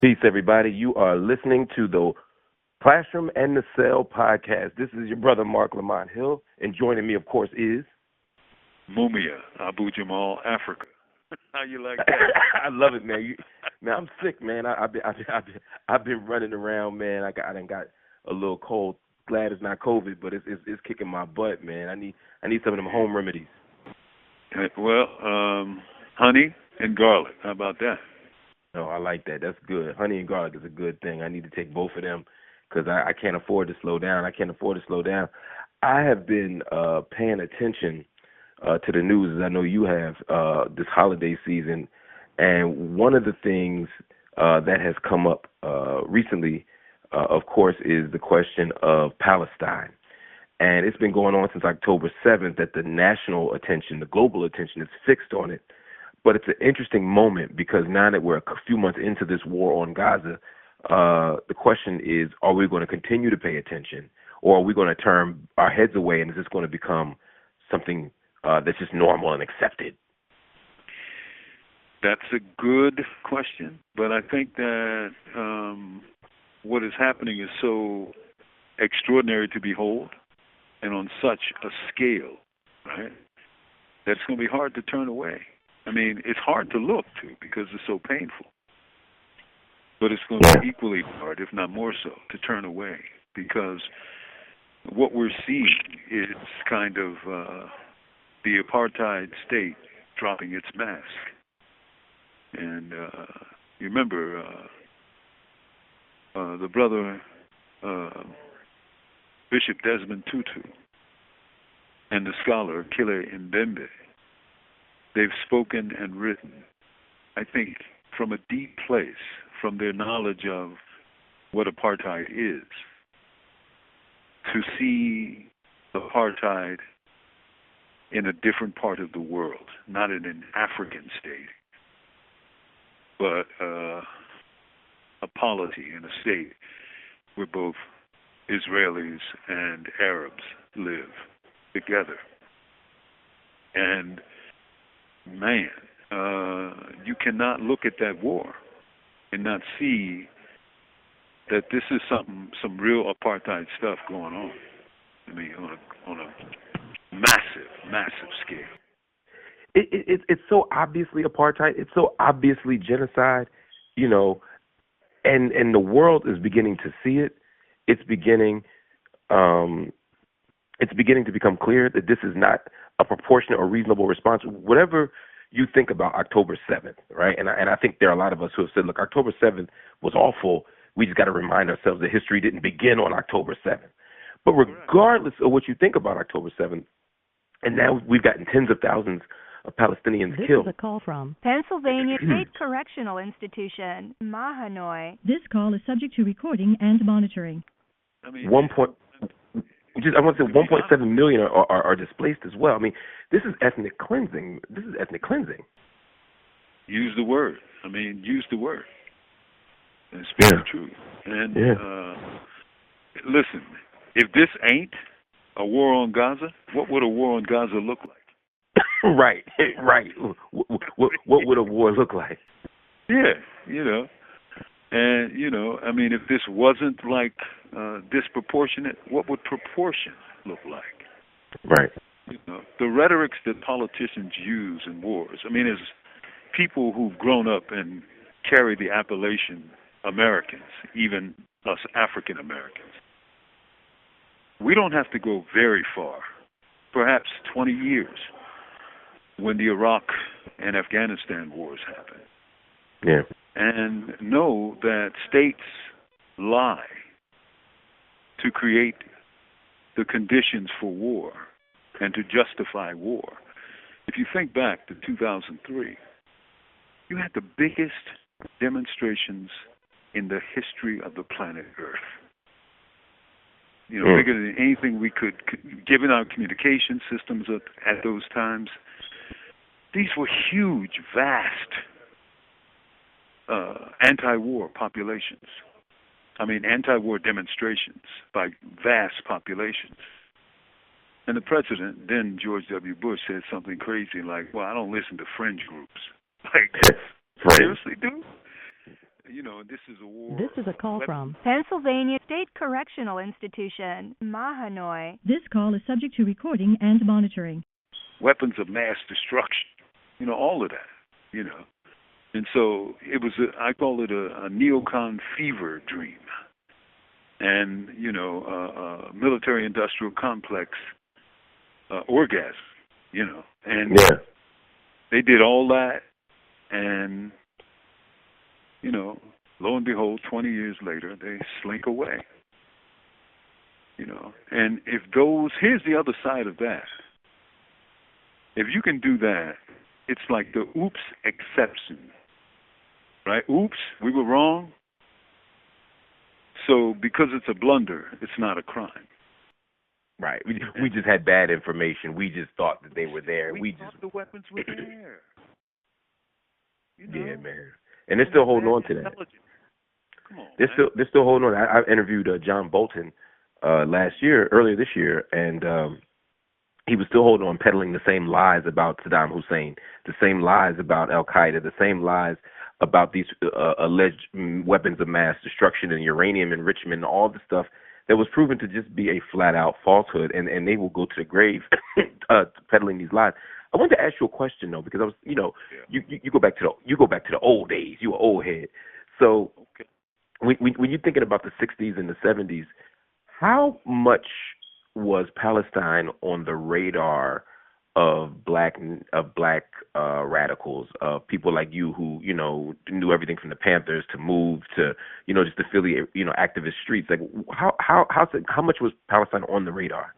Peace, everybody. You are listening to the Classroom and the Cell podcast. This is your brother, Marc Lamont Hill, and joining me, of course, is... Mumia Abu Jamal, Africa. How you like that? I love it, man. Man, I'm sick, man. I've been running around, man. I done got a little cold. Glad it's not COVID, but it's kicking my butt, man. I need some of them home remedies. Well, honey and garlic. How about that? Oh, I like that. That's good. Honey and garlic is a good thing. I need to take both of them because I can't afford to slow down. I have been paying attention to the news, as I know you have, this holiday season. And one of the things that has come up recently, of course, is the question of Palestine. And it's been going on since October 7th that the national attention, the global attention is fixed on it. But it's an interesting moment because now that we're a few months into this war on Gaza, the question is, are we going to continue to pay attention, or are we going to turn our heads away and is this going to become something that's just normal and accepted? That's a good question, but I think that what is happening is so extraordinary to behold and on such a scale, right, that it's going to be hard to turn away. I mean, it's hard to look to because it's so painful. But it's going to be equally hard, if not more so, to turn away because what we're seeing is kind of the apartheid state dropping its mask. And you remember the brother Bishop Desmond Tutu and the scholar Kile Mbembe. They've spoken and written, I think, from a deep place, from their knowledge of what apartheid is, to see apartheid in a different part of the world, not in an African state, but a polity in a state where both Israelis and Arabs live together. And man, you cannot look at that war and not see that this is some real apartheid stuff going on. I mean, on a massive scale. It's so obviously apartheid. It's so obviously genocide, you know, and the world is beginning to see it. It's beginning to become clear that this is not a proportionate or reasonable response. Whatever you think about October 7th, right? And I think there are a lot of us who have said, look, October 7th was awful. We just got to remind ourselves that history didn't begin on October 7th. But regardless of what you think about October 7th, and now we've gotten tens of thousands of Palestinians killed. This is a call from Pennsylvania State Correctional Institution, Mahanoy. This call is subject to recording and monitoring. I mean, I want to say 1.7 million are displaced as well. I mean, this is ethnic cleansing. Use the word. I mean, use the word. And speak the truth. And listen, if this ain't a war on Gaza, what would a war on Gaza look like? Right. What would a war look like? Yeah, you know. And, you know, I mean, if this wasn't like disproportionate, what would proportion look like? Right. You know, the rhetorics that politicians use in wars, I mean, as people who've grown up and carry the appellation Americans, even us African Americans, we don't have to go very far, perhaps 20 years, when the Iraq and Afghanistan wars happened. Yeah. And know that states lie to create the conditions for war and to justify war. If you think back to 2003, you had the biggest demonstrations in the history of the planet Earth. You know, bigger than anything we could, given our communication systems at those times. These were huge, vast anti-war populations. I mean, anti-war demonstrations by vast populations. And the president, then George W. Bush, said something crazy like, well, I don't listen to fringe groups. Like, seriously, dude? this is a war. This is a call from Pennsylvania State Correctional Institution, Mahanoy. This call is subject to recording and monitoring. Weapons of mass destruction, all of that, And so it was, I call it a neocon fever dream. And, a military-industrial complex orgasm, And they did all that, and, lo and behold, 20 years later, they slink away. And here's the other side of that. If you can do that, it's like the oops exception, right? Oops, we were wrong. So because it's a blunder, it's not a crime. Right. We just had bad information. We just thought that they were there. We thought the weapons were there. Yeah, man. And they're still holding on to that. Come on, they're still holding on. I interviewed John Bolton earlier this year, and he was still holding on, peddling the same lies about Saddam Hussein, the same lies about Al Qaeda, the same lies about these alleged weapons of mass destruction and uranium enrichment and all the stuff that was proven to just be a flat-out falsehood, and they will go to the grave peddling these lies. I wanted to ask you a question though, because I was, you go back to the old days. You were old head, so when you're thinking about the 60s and the 70s, how much was Palestine on the radar of black radicals, of people like you who knew everything from the Panthers to MOVE to just the Philly activist streets? Like how much was Palestine on the radar?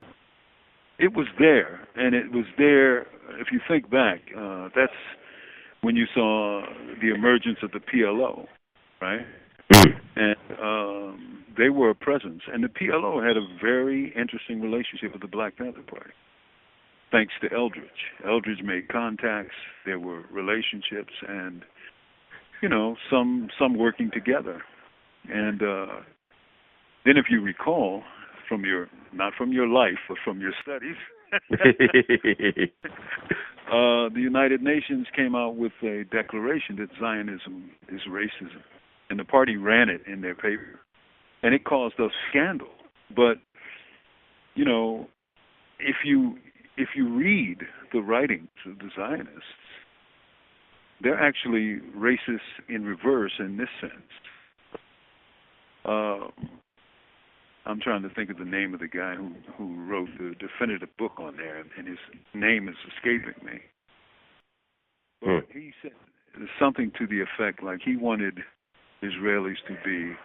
It was there, and it was there. If you think back, that's when you saw the emergence of the PLO, right? And they were a presence, and the PLO had a very interesting relationship with the Black Panther Party. Thanks to Eldridge. Eldridge made contacts, there were relationships, and, some working together. And then if you recall, not from your life, but from your studies, the United Nations came out with a declaration that Zionism is racism, and the party ran it in their paper. And it caused a scandal. But, if you read the writings of the Zionists, they're actually racist in reverse in this sense. I'm trying to think of the name of the guy who wrote the definitive book on there, and his name is escaping me. But he said something to the effect like he wanted Israelis to be,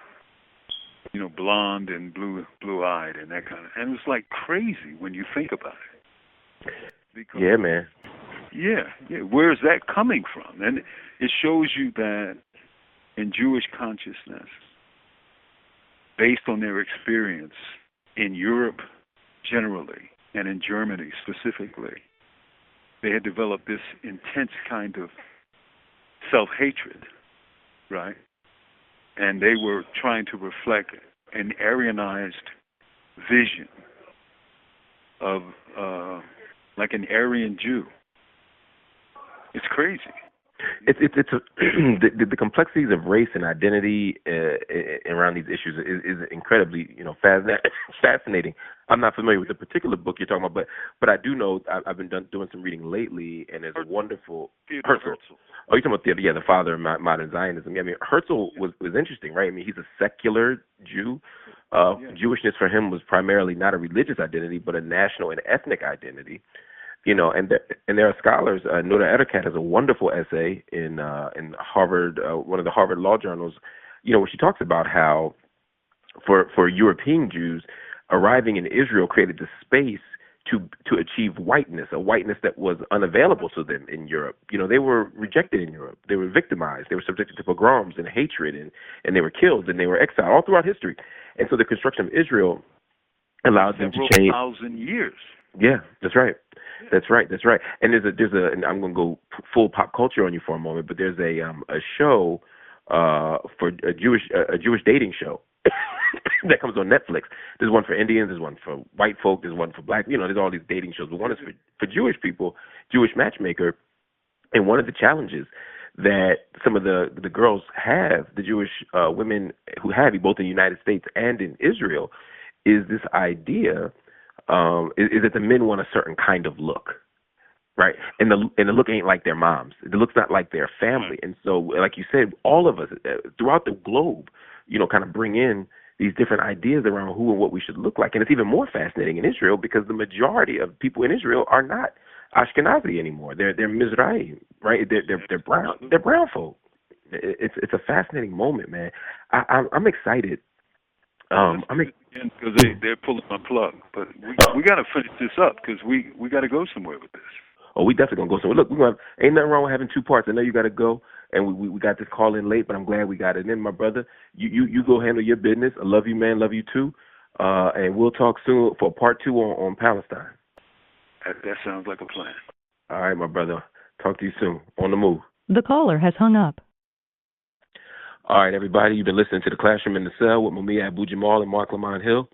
blonde and blue-eyed and that kind of. And it was like crazy when you think about it. Because, yeah, man. Yeah. Where is that coming from? And it shows you that in Jewish consciousness, based on their experience in Europe generally and in Germany specifically, they had developed this intense kind of self-hatred, right? And they were trying to reflect an Aryanized vision of like an Aryan Jew. It's crazy. It's the complexities of race and identity around these issues is incredibly fascinating. I'm not familiar with the particular book you're talking about, but I do know I've been doing some reading lately, and there's a wonderful Herzl. Oh, you're talking about the father of modern Zionism. Yeah, I mean, Herzl was interesting, right? I mean, he's a secular Jew. Jewishness for him was primarily not a religious identity, but a national and ethnic identity. And there are scholars. Nora Ederkat has a wonderful essay in Harvard, one of the Harvard Law Journals, where she talks about how for European Jews, arriving in Israel created the space to achieve whiteness, a whiteness that was unavailable to them in Europe. They were rejected in Europe. They were victimized. They were subjected to pogroms and hatred, and they were killed, and they were exiled all throughout history. And so the construction of Israel allowed them to change. 1,000 years. Yeah, that's right. That's right. And and I'm going to go full pop culture on you for a moment, but there's a show for a Jewish dating show that comes on Netflix. There's one for Indians, there's one for white folk, there's one for black. There's all these dating shows, but one is for Jewish people, Jewish matchmaker. And one of the challenges that some of the girls have, the Jewish women who have it, both in the United States and in Israel, is this idea is that the men want a certain kind of look, right? And the look ain't like their moms. The look's not like their family. And so, like you said, all of us throughout the globe, kind of bring in these different ideas around who and what we should look like. And it's even more fascinating in Israel because the majority of people in Israel are not Ashkenazi anymore. They're Mizrahi, right? They're brown. They're brown folk. It's a fascinating moment, man. I'm excited. Because they're pulling my plug, but we got to finish this up because we got to go somewhere with this. Oh, we definitely gonna go somewhere. Look, ain't nothing wrong with having two parts. I know you got to go, and we got this call in late, but I'm glad we got it in, my brother. You go handle your business. I love you, man. Love you too. And we'll talk soon for part 2 on Palestine. That sounds like a plan. All right, my brother. Talk to you soon. On the move. The caller has hung up. All right, everybody. You've been listening to The Classroom in the Cell with Mumia Abu Jamal and Marc Lamont Hill.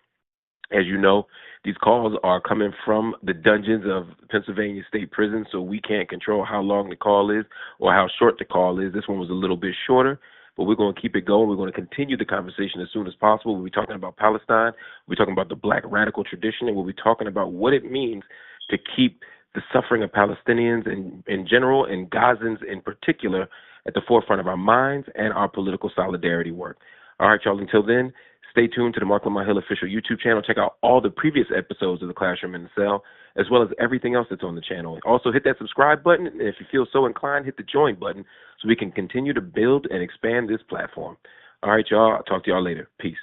As you know, these calls are coming from the dungeons of Pennsylvania State Prison, so we can't control how long the call is or how short the call is. This one was a little bit shorter, but we're going to keep it going. We're going to continue the conversation as soon as possible. We'll be talking about Palestine. We'll be talking about the black radical tradition, and we'll be talking about what it means to keep the suffering of Palestinians in general and Gazans in particular at the forefront of our minds and our political solidarity work. All right, y'all, until then, stay tuned to the Marc Lamont Hill official YouTube channel. Check out all the previous episodes of The Classroom in the Cell, as well as everything else that's on the channel. Also, hit that subscribe button, and if you feel so inclined, hit the join button so we can continue to build and expand this platform. All right, y'all, I'll talk to y'all later. Peace.